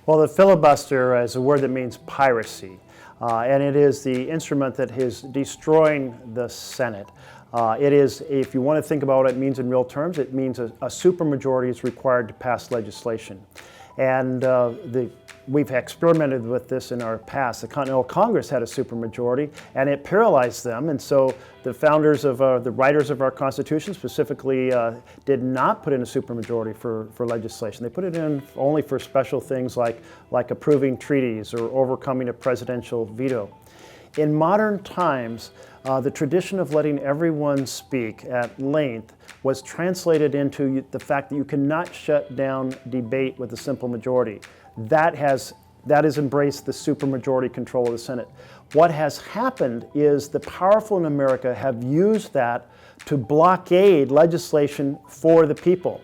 Well, the filibuster is a word that means piracy, and it is the instrument that is destroying the Senate. It is, if you want to think about what it means in real terms, it means a supermajority is required to pass legislation. And we've experimented with this in our past. The Continental Congress had a supermajority, and it paralyzed them. And so the founders of, the writers of our Constitution specifically did not put in a supermajority for legislation. They put it in only for special things like approving treaties or overcoming a presidential veto. In modern times, the tradition of letting everyone speak at length was translated into the fact that you cannot shut down debate with a simple majority. That has embraced the supermajority control of the Senate. What has happened is the powerful in America have used that to blockade legislation for the people.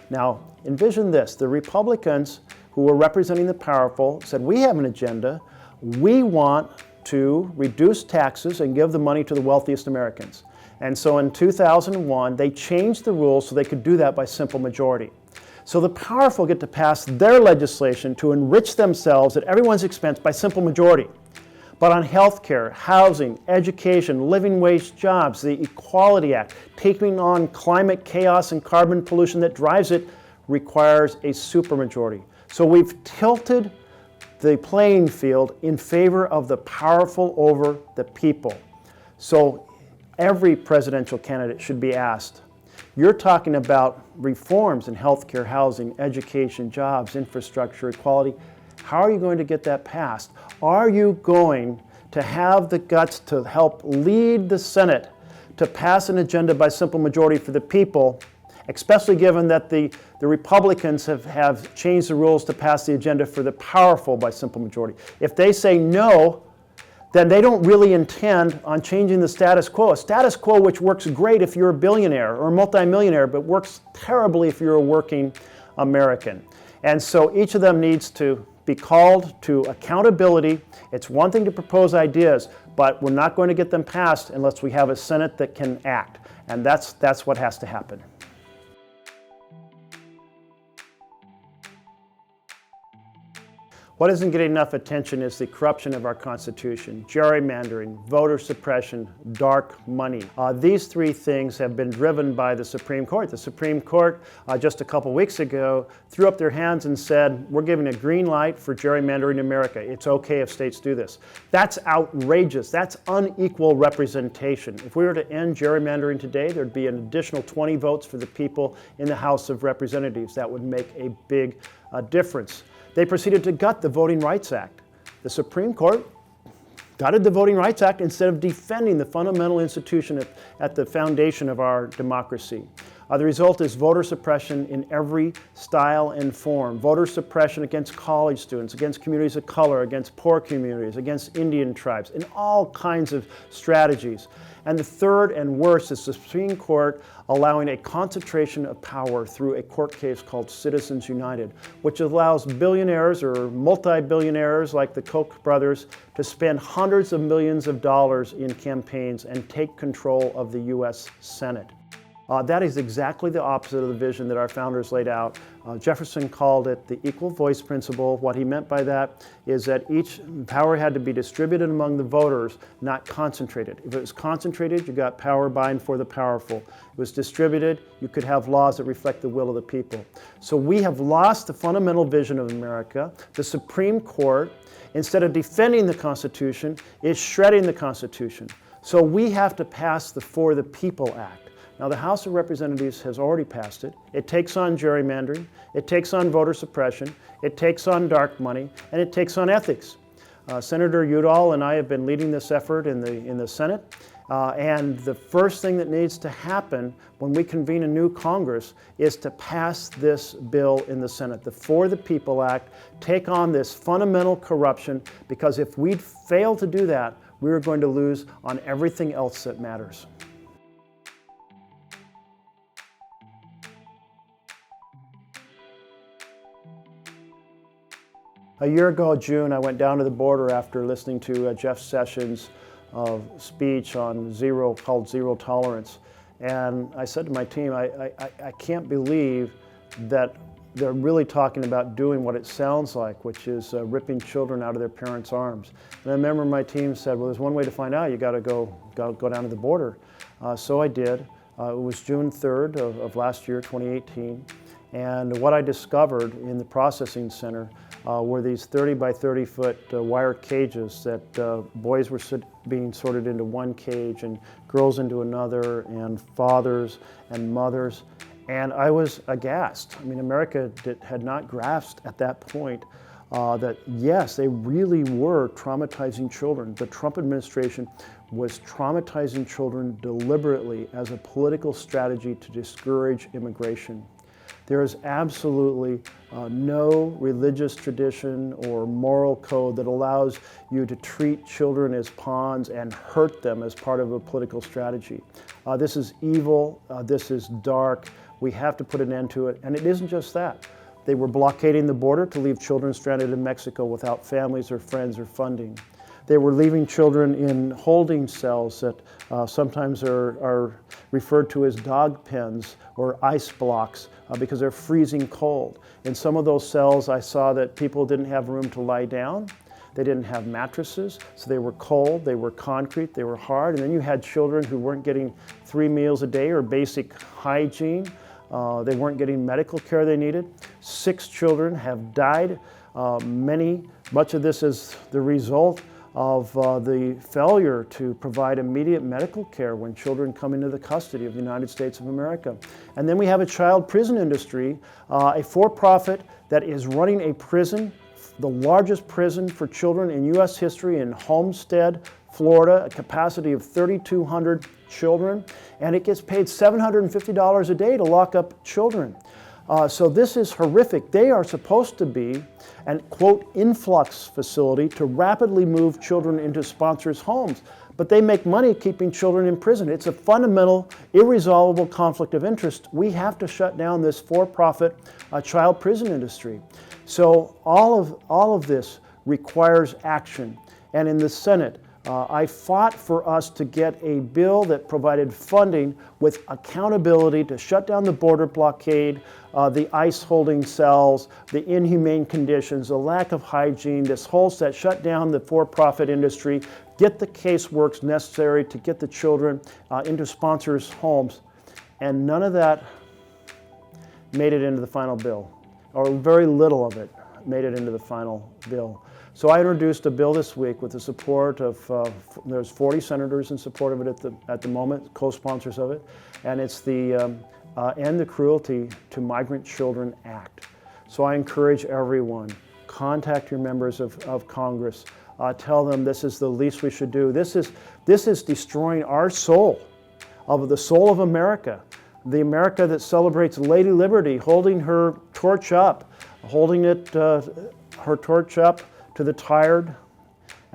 Now, envision this. The Republicans who were representing the powerful said, we have an agenda. We want to reduce taxes and give the money to the wealthiest Americans. And so in 2001, they changed the rules so they could do that by simple majority. So the powerful get to pass their legislation to enrich themselves at everyone's expense by simple majority. But on health care, housing, education, living wage jobs, the Equality Act, taking on climate chaos and carbon pollution that drives it, requires a supermajority. So we've tilted the playing field in favor of the powerful over the people. So every presidential candidate should be asked, you're talking about reforms in healthcare, housing, education, jobs, infrastructure, equality. How are you going to get that passed? Are you going to have the guts to help lead the Senate to pass an agenda by simple majority for the people, especially given that the Republicans have changed the rules to pass the agenda for the powerful by simple majority? If they say no, then they don't really intend on changing the status quo. A status quo which works great if you're a billionaire or a multimillionaire, but works terribly if you're a working American. And so each of them needs to be called to accountability. It's one thing to propose ideas, but we're not going to get them passed unless we have a Senate that can act. And that's what has to happen. What isn't getting enough attention is the corruption of our Constitution, gerrymandering, voter suppression, dark money. These three things have been driven by the Supreme Court. The Supreme Court, just a couple weeks ago, threw up their hands and said, we're giving a green light for gerrymandering in America. It's okay if states do this. That's outrageous. That's unequal representation. If we were to end gerrymandering today, there'd be an additional 20 votes for the people in the House of Representatives. That would make a big difference. They proceeded to gut the Voting Rights Act. The Supreme Court gutted the Voting Rights Act instead of defending the fundamental institution at the foundation of our democracy. The result is voter suppression in every style and form. Voter suppression against college students, against communities of color, against poor communities, against Indian tribes, in all kinds of strategies. And the third and worst is the Supreme Court allowing a concentration of power through a court case called Citizens United, which allows billionaires or multi-billionaires like the Koch brothers to spend hundreds of millions of dollars in campaigns and take control of the U.S. Senate. That is exactly the opposite of the vision that our founders laid out. Jefferson called it the equal voice principle. What he meant by that is that each power had to be distributed among the voters, not concentrated. If it was concentrated, you got power by and for the powerful. If it was distributed, you could have laws that reflect the will of the people. So we have lost the fundamental vision of America. The Supreme Court, instead of defending the Constitution, is shredding the Constitution. So we have to pass the For the People Act. Now, the House of Representatives has already passed it. It takes on gerrymandering, it takes on voter suppression, it takes on dark money, and it takes on ethics. Senator Udall and I have been leading this effort in the Senate, and the first thing that needs to happen when we convene a new Congress is to pass this bill in the Senate, the For the People Act, take on this fundamental corruption, because if we fail to do that, we're going to lose on everything else that matters. A year ago, June, I went down to the border after listening to Jeff Sessions' speech on called Zero Tolerance. And I said to my team, I can't believe that they're really talking about doing what it sounds like, which is ripping children out of their parents' arms. And I remember my team said, well, there's one way to find out. You got to go down to the border. So I did. It was June 3rd of last year, 2018. And what I discovered in the processing center were these 30 by 30 foot wire cages that boys were being sorted into one cage and girls into another, and fathers and mothers. And I was aghast. I mean, America had not grasped at that point that yes, they really were traumatizing children. The Trump administration was traumatizing children deliberately as a political strategy to discourage immigration. There is absolutely no religious tradition or moral code that allows you to treat children as pawns and hurt them as part of a political strategy. This is evil, this is dark, we have to put an end to it, and it isn't just that. They were blockading the border to leave children stranded in Mexico without families or friends or funding. They were leaving children in holding cells that sometimes are referred to as dog pens or ice blocks because they're freezing cold. In some of those cells, I saw that people didn't have room to lie down. They didn't have mattresses, so they were cold, they were concrete, they were hard. And then you had children who weren't getting 3 meals a day or basic hygiene. They weren't getting medical care they needed. 6 children have died. Much of this is the result of the failure to provide immediate medical care when children come into the custody of the United States of America. And then we have a child prison industry, a for-profit that is running a prison, the largest prison for children in U.S. history in Homestead, Florida, a capacity of 3,200 children, and it gets paid $750 a day to lock up children. So this is horrific. They are supposed to be an, quote, influx facility to rapidly move children into sponsors' homes, but they make money keeping children in prison. It's a fundamental, irresolvable conflict of interest. We have to shut down this for-profit child prison industry. So all of this requires action. And in the Senate, I fought for us to get a bill that provided funding with accountability to shut down the border blockade, the ICE holding cells, the inhumane conditions, the lack of hygiene, this whole set, shut down the for-profit industry, get the caseworks necessary to get the children into sponsors' homes. And none of that made it into the final bill, or very little of it made it into the final bill. So I introduced a bill this week with the support of, there's 40 senators in support of it at the moment, co-sponsors of it, and it's the End the Cruelty to Migrant Children Act. So I encourage everyone, contact your members of Congress, tell them this is the least we should do. This is destroying our soul, of the soul of America, the America that celebrates Lady Liberty, holding her torch up, holding her torch up to the tired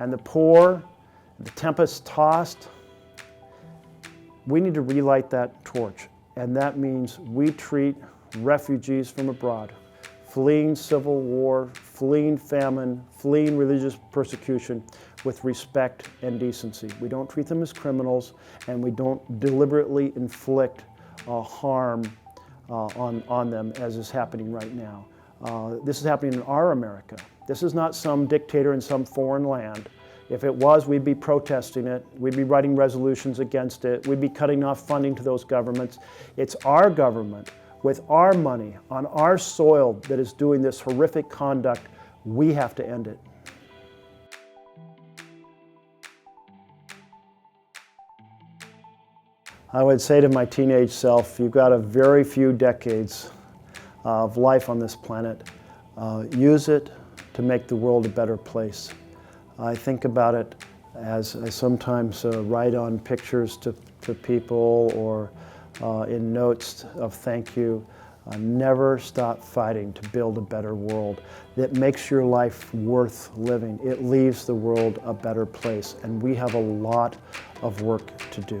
and the poor, the tempest-tossed. We need to relight that torch, and that means we treat refugees from abroad, fleeing civil war, fleeing famine, fleeing religious persecution, with respect and decency. We don't treat them as criminals, and we don't deliberately inflict harm on them, as is happening right now. This is happening in our America. This is not some dictator in some foreign land. If it was, we'd be protesting it. We'd be writing resolutions against it. We'd be cutting off funding to those governments. It's our government, with our money, on our soil, that is doing this horrific conduct. We have to end it. I would say to my teenage self, you've got a very few decades of life on this planet. Use it to make the world a better place. I think about it as I sometimes write on pictures to people or in notes of thank you. Never stop fighting to build a better world that makes your life worth living. It leaves the world a better place, and we have a lot of work to do.